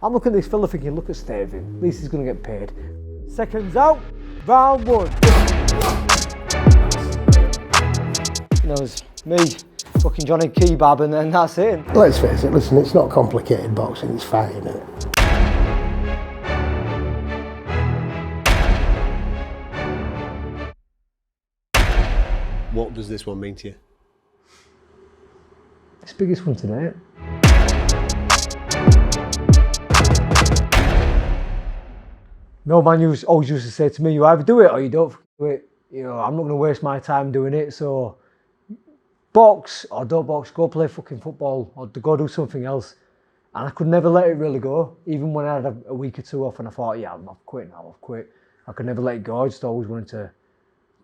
I'm looking at this fella thinking, look at state of him. At least he's going to get paid. Seconds out, round one. You know, it's me, fucking Johnny Kebab, and then that's it. Let's face it, listen, it's not complicated boxing, it's fighting, isn't it? What does this one mean to you? It's the biggest one today. No man always used to say to me, you either do it or you don't do it. You know, I'm not going to waste my time doing it, so box or don't box, go play fucking football or go do something else. And I could never let it really go, even when I had a week or two off and I thought, yeah, I've quit now, I've quit. I could never let it go. I just always wanted to,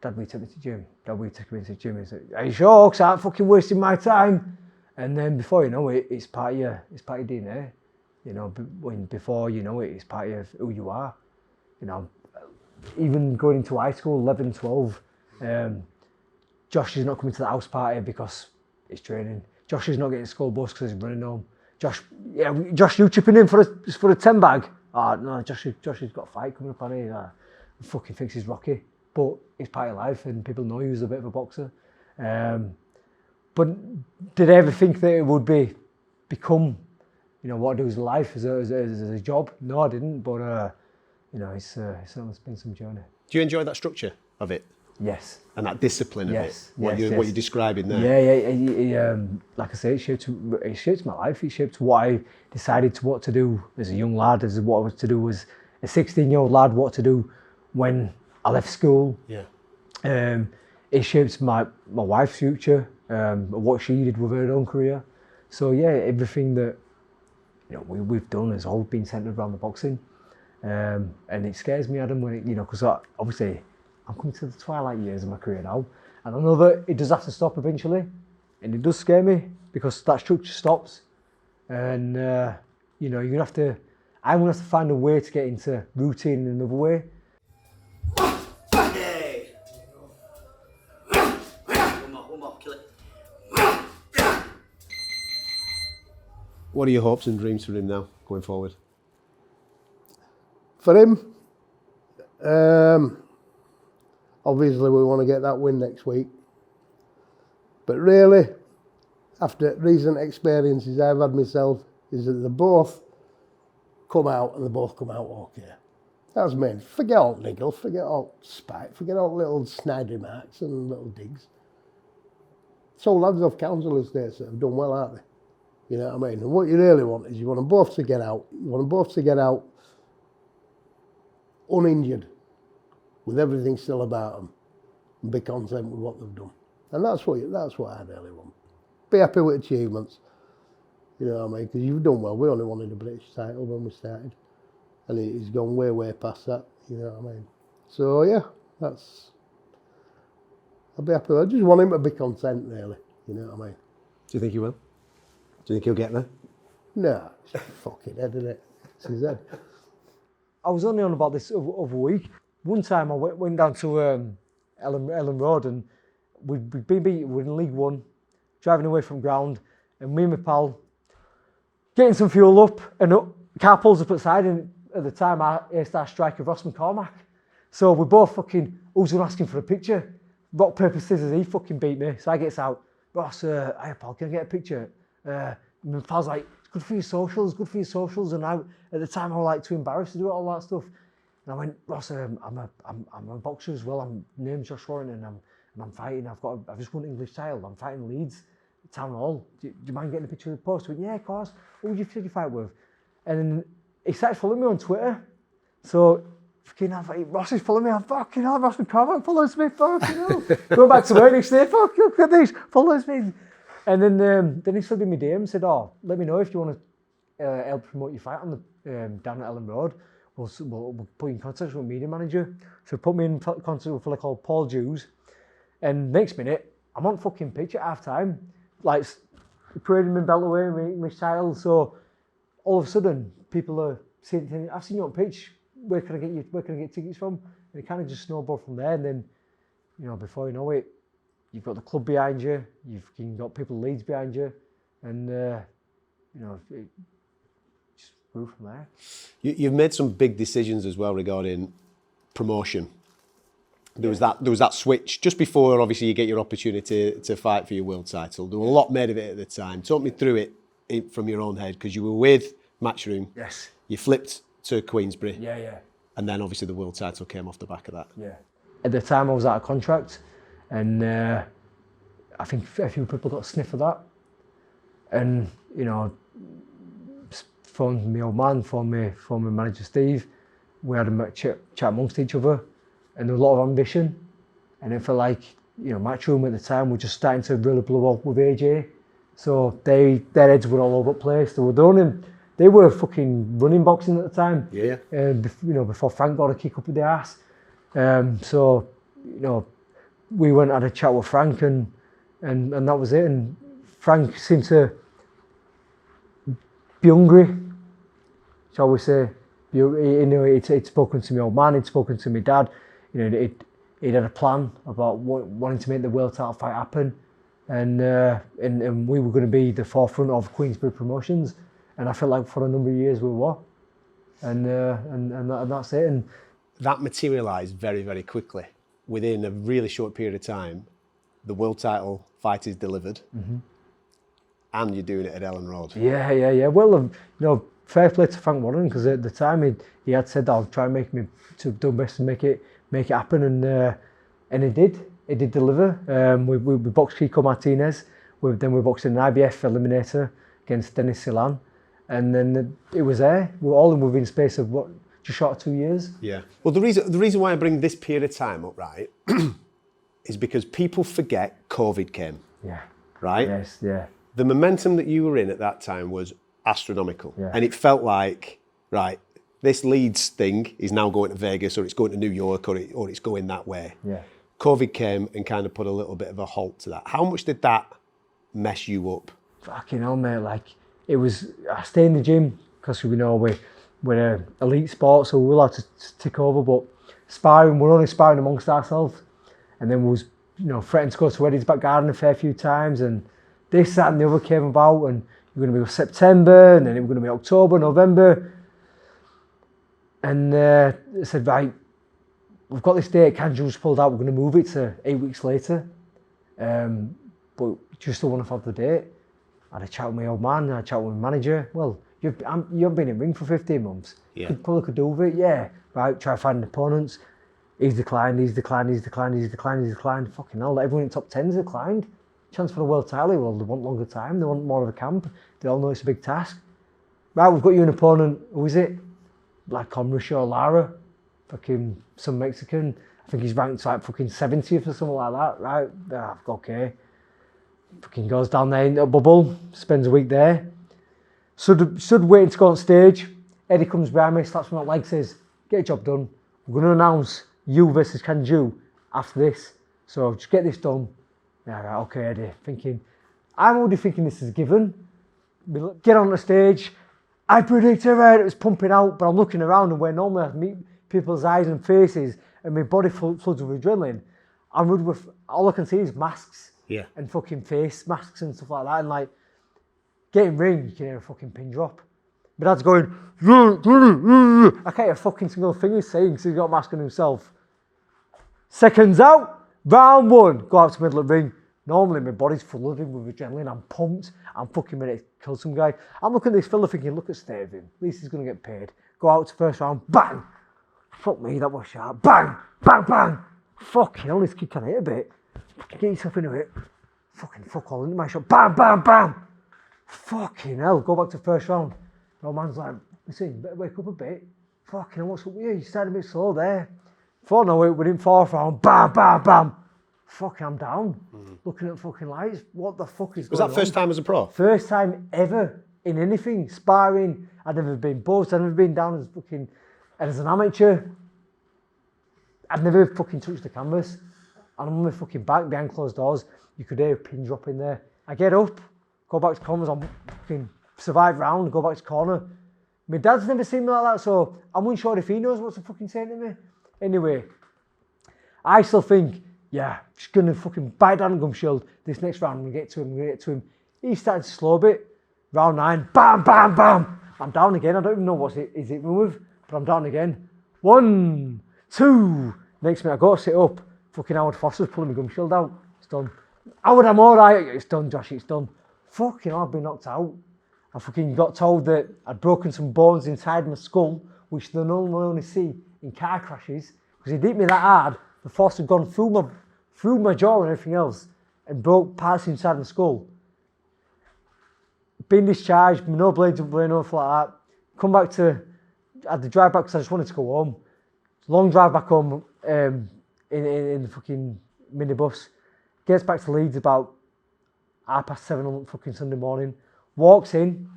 Dad, will you take me to the gym? Dad, will you take me to the gym? He said, are you sure? Because I'm fucking wasting my time. And then before you know it, it's part of your DNA. You know, before you know it, it's part of who you are. You know, even going into high school, 11, 12, Josh is not coming to the house party because it's training. Josh is not getting school bus because he's running home. Josh, you chipping in for a 10 bag? Oh, no, Josh has got a fight coming up on it. Fucking thinks he's Rocky. But it's part of life and people know he's a bit of a boxer. But did I ever think that it would become, you know, what I do as a life, as a job? No, I didn't, but you know, it's been some journey. Do you enjoy that structure of it? Yes. And that discipline of it? What you're describing there? Yeah. Like I say, it shaped my life. It shaped what I decided what to do as a young lad, as what I was to do as a 16-year-old lad, what to do when I left school. Yeah. It shaped my wife's future, what she did with her own career. So yeah, everything that, you know, we've done has all been centred around the boxing. And it scares me, Adam, when you know, because obviously I'm coming to the twilight years of my career now, and I know that it does have to stop eventually, and it does scare me because that structure stops, and you know, I'm gonna have to find a way to get into routine in another way. One more, kill it. What are your hopes and dreams for him now, going forward? For him, obviously we want to get that win next week. But really, after recent experiences I've had myself, is that they both come out and they both come out okay. That's main. Forget all niggle, forget all spite, forget all little snide remarks and little digs. So lads off council estates that have done well, aren't they? You know what I mean? And what you really want is you want them both to get out. You want them both to get out uninjured, with everything still about them, and be content with what they've done. And that's what I really want. Be happy with achievements. You know what I mean? Because you've done well. We only wanted a British title when we started, and he's gone way, way past that. You know what I mean? So yeah, I'll be happy. I just want him to be content, really. You know what I mean? Do you think he will? Do you think he'll get there? No, it's a fucking head, isn't it? It's his head. I was only on about this over week. One time I went down to Ellen Road, and we'd been beat. We're in League One, driving away from ground, and me and my pal getting some fuel up, and a car pulls up at the side, and at the time I A-star striker Ross McCormack. So we both fucking, who's going asking for a picture? Rock, paper, scissors, he fucking beat me. So I gets out, Ross, hi pal, can I get a picture? My pal's like, it's good for your socials, and at the time I was like too embarrassed to do all that stuff. And I went, Ross, I'm a boxer as well. I'm named Josh Warrington, and I'm fighting. I've just won English title. I'm fighting Leeds Town Hall. Do you mind getting a picture of the post? I went, yeah, of course. Who would you take a fight with? And then he started following me on Twitter. So fucking Ross is following me. I'm fucking hell, Ross McCormack follows me. Fucking hell. Going back to work next day. Fuck, look at this. Follows me. And then he slid in my DM and said, oh, let me know if you want to help promote your fight on the down at Ellen Road. We'll put you in contact with a media manager. So put me in contact with a fella called Paul Jews. And next minute, I'm on fucking pitch at half time, like parading my belt away, my title. So all of a sudden, people are saying, I've seen you on pitch. Where can I get tickets from? And it kind of just snowballed from there. And then, you know, before you know it, you've got the club behind you. You've got people Leeds behind you, and you know, grew from there. You've made some big decisions as well regarding promotion. There was that switch just before, obviously, you get your opportunity to fight for your world title. There was a lot made of it at the time. Talk me through it from your own head, because you were with Matchroom. Yes. You flipped to Queensberry. Yeah. And then obviously the world title came off the back of that. Yeah. At the time I was out of contract, and I think a few people got a sniff of that. And, you know, phoned my old man, phoned my manager Steve. We had a chat amongst each other, and there was a lot of ambition. And it felt like, you know, Matchroom at the time were just starting to really blow up with AJ. So their heads were all over the place. They were fucking running boxing at the time. Yeah. You know, before Frank got a kick up with the ass. So, you know, we went and had a chat with Frank, and that was it. And Frank seemed to be hungry, shall we say. You know, he'd spoken to my old man, he'd spoken to my dad. You know, he'd had a plan about wanting to make the world title fight happen, and we were going to be the forefront of Queensberry promotions. And I felt like for a number of years we were, and that's it. And that materialised very, very quickly. Within a really short period of time, the world title fight is delivered, and you're doing it at Ellen Road. Yeah. Well, you know, fair play to Frank Warren, because at the time he had said that I'll try and make me to do best and make it happen, and he did. He did deliver. We boxed Kiko Martinez. Then we boxed in an IBF eliminator against Dennis Silan. And then it was there. We were all within a space of just short of 2 years. Yeah. Well, the reason why I bring this period of time up, right, is because people forget COVID came. Yeah. Right? Yes, yeah. The momentum that you were in at that time was astronomical. Yeah. And it felt like, right, this Leeds thing is now going to Vegas, or it's going to New York, or it's going that way. Yeah. COVID came and kind of put a little bit of a halt to that. How much did that mess you up? Fucking hell, mate. Like, it was, I stay in the gym because we know we're an elite sport, so we're allowed to tick over, but we're only sparring amongst ourselves. And then we was, you know, threatened to go to Eddie's back garden a fair few times, and this, that and the other came about, and we're going to be September, and then it was going to be October, November. And they said, right, we've got this date, Kanju's pulled out, we're going to move it to 8 weeks later. But just still want to have the date. I had a chat with my old man, I had a chat with my manager. Well, you haven't been in ring for 15 months. Yeah. You probably could do with it, yeah. Right, try finding opponents. He's declined. Fucking hell, everyone in top 10's declined. Chance for the world title, well, they want longer time, they want more of a camp. They all know it's a big task. Right, we've got you an opponent, who is it? Like Mauricio Lara, fucking some Mexican. I think he's ranked like fucking 70th or something like that, right? Okay. Fucking goes down there into a bubble, spends a week there. Stood waiting to go on stage. Eddie comes behind me, slaps me on the leg, says, get a job done. We're going to announce you versus Kanju after this. So just get this done. Yeah, right, okay, Eddie. I'm already thinking this is given. Get on the stage. I predicted it was pumping out, but I'm looking around, and where normally I meet people's eyes and faces and my body floods with adrenaline, all I can see is masks. Yeah. And fucking face masks and stuff like that, and like getting ring, you can hear a fucking pin drop. My dad's going, I can't hear a fucking single thing he's saying because he's got a mask on himself. Seconds out, round one, go out to the middle of the ring. Normally my body's flooded with adrenaline, I'm pumped, I'm fucking ready to kill some guy. I'm looking at this fella thinking, look at the state of him, at least he's going to get paid. Go out to first round, bang! Fuck me, that was sharp. Bang! Bang, bang! Fucking hell, this kid can hit a bit. Fucking get yourself into it. Fucking fuck all into my shot. Bam, bam, bam! Fucking hell, go back to first round. My old man's like, listen, better wake up a bit. Fucking hell, what's up with you? You started a bit slow there. Before no, we're in fourth round. Bam, bam, bam! Fucking, I'm down. Looking at fucking lights. What the fuck is going on? Was that first time as a pro? First time ever in anything. Sparring. I'd never been buzzed. I'd never been down as fucking, as an amateur. I'd never fucking touched the canvas. And I'm on my fucking back behind closed doors. You could hear a pin drop in there. I get up, go back to corners, I'm fucking survive round, go back to corner. My dad's never seen me like that, so I'm unsure if he knows what's fucking saying to me. Anyway, I still think, yeah, just gonna fucking bite down Gum Shield. This next round, I'm gonna get to him, He started to slow a bit. Round 9, bam, bam, bam. I'm down again. I don't even know what it is with, but I'm down again. 1, 2. Next minute, I go to sit up. Fucking Howard Foster's pulling my gum shield out. It's done. Howard, I'm all right. It's done, Josh. It's done. Fucking hell, I've been knocked out. I fucking got told that I'd broken some bones inside my skull, which they only see in car crashes. Because he hit me that hard, the force had gone through my jaw and everything else, and broke parts inside my skull. Been discharged, no blades of brain, nothing like that. Come back to, I had to drive back because I just wanted to go home. Long drive back home in the fucking minibus. Gets back to Leeds about 7:30 on fucking Sunday morning. Walks in,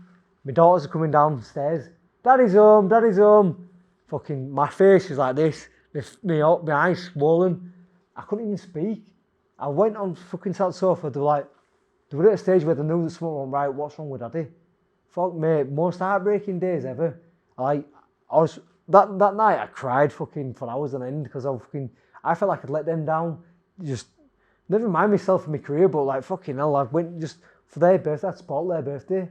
my daughters are coming downstairs. Daddy's home, Daddy's home. Fucking, my face is like this. My eyes swollen. I couldn't even speak. I went on fucking sat sofa. They were at a stage where they knew that something went right. What's wrong with Daddy? Fuck mate, most heartbreaking days ever. That night I cried fucking for hours on end because I felt like I'd let them down. Just never mind myself and my career, but like fucking hell, I went just for their birthday. I'd support their birthday.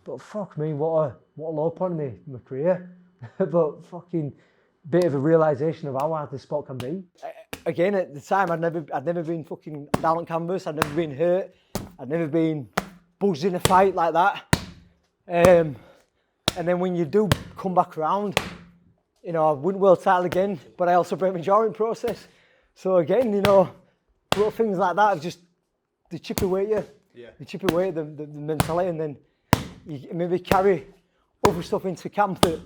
But fuck me, what a low point in my career. But fucking bit of a realisation of how hard this sport can be. Again, at the time, I'd never been fucking down on canvas. I'd never been hurt. I'd never been buzzed in a fight like that. And then when you do come back around, you know, I wouldn't world title again, but I also break my jaw in process. So again, you know, little things like that, just they chip away at you. Yeah. They chip away at the mentality, and then you maybe carry other stuff into camp that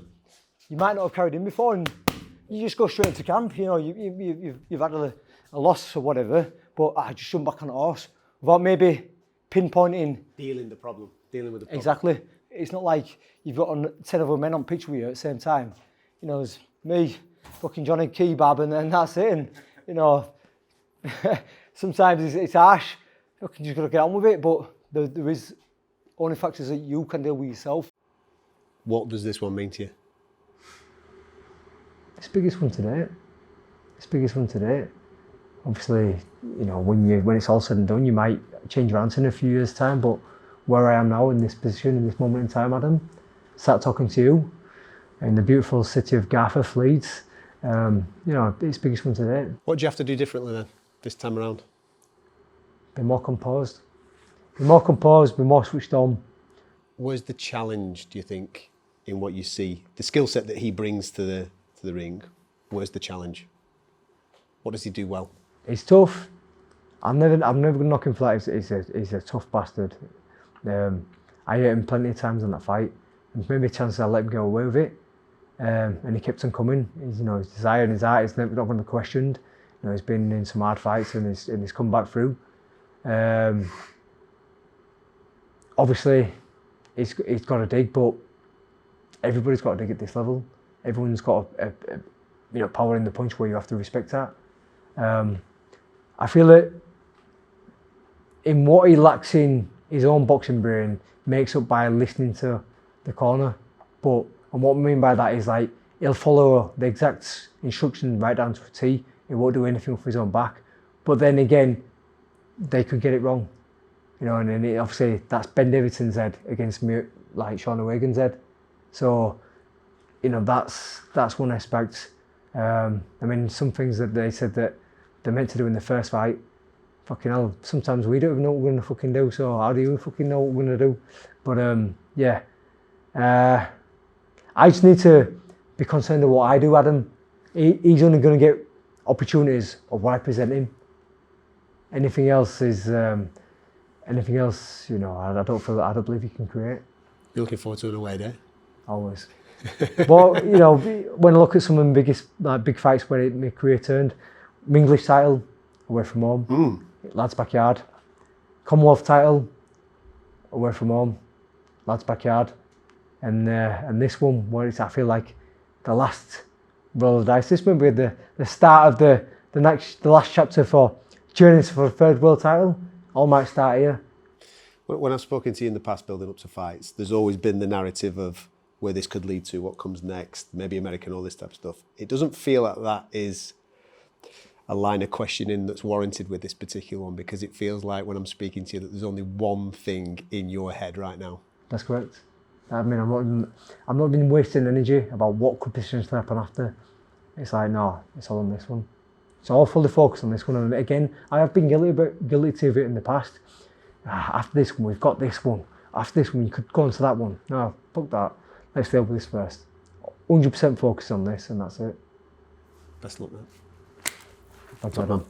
you might not have carried in before, and you just go straight into camp. You know, you've had a loss or whatever, but I just jump back on the horse without maybe pinpointing. Dealing with the problem. Exactly. It's not like you've got 10 other men on pitch with you at the same time. You know, there's me, fucking Johnny Kebab, and that's it. And, you know, sometimes it's harsh. You just got to get on with it, but there is only factors that you can deal with yourself. What does this one mean to you? It's the biggest one to date. Obviously, you know, when it's all said and done, you might change your answer in a few years' time, but where I am now in this position, in this moment in time, Adam, sat talking to you in the beautiful city of Garforth, Leeds, you know, it's the biggest one to date. What do you have to do differently then, this time around? Be more composed, be more switched on. Where's the challenge, do you think, in what you see? The skill set that he brings to the ring, where's the challenge? What does he do well? He's tough. I'm never going to knock him for that. He's a tough bastard. I hit him plenty of times in that fight, and maybe chances I let him go away with it. And he kept on coming. He's, you know, his desire and his heart is never not going to be questioned. You know, he's been in some hard fights and he's come back through. Obviously, he's got to dig, but everybody's got to dig at this level. Everyone's got a you know, power in the punch where you have to respect that. I feel that in what he lacks in his own boxing brain makes up by listening to the corner. And what I mean by that is, like, he'll follow the exact instructions right down to a T. He won't do anything for his own back. But then again, they could get it wrong. You know, and then obviously that's Ben Davidson's head against me, like Sean O'Hagan's head. So, you know, that's one aspect. I mean, some things that they said that they're meant to do in the first fight, fucking hell, sometimes we don't even know what we're going to fucking do, so how do you fucking know what we're going to do? But yeah, I just need to be concerned with what I do, Adam. He's only going to get opportunities of what I present him. Anything else, you know, I don't believe he can create. You're looking forward to an away day? Always. But, you know, when I look at some of the biggest, like, big fights where my career turned, English title, away from home, lads' backyard. Commonwealth title, away from home, lads' backyard. And this one, where I feel like the last roll of the dice. This may be the start of the last chapter for journeys for a third world title. All might start here. When I've spoken to you in the past building up to fights, there's always been the narrative of where this could lead to, what comes next, maybe American, all this type of stuff. It doesn't feel like that is a line of questioning that's warranted with this particular one, because it feels like when I'm speaking to you that there's only one thing in your head right now. That's correct. I mean, I'm not even wasting energy about what could potentially happen after. It's like, no, it's all on this one. So I'll fully focus on this one. And again, I have been guilty of it in the past. After this one, we've got this one. After this one, you could go on to that one. No, fuck that. Let's deal with this first. 100% focus on this, and that's it. Best luck, mate. Thanks, Top man.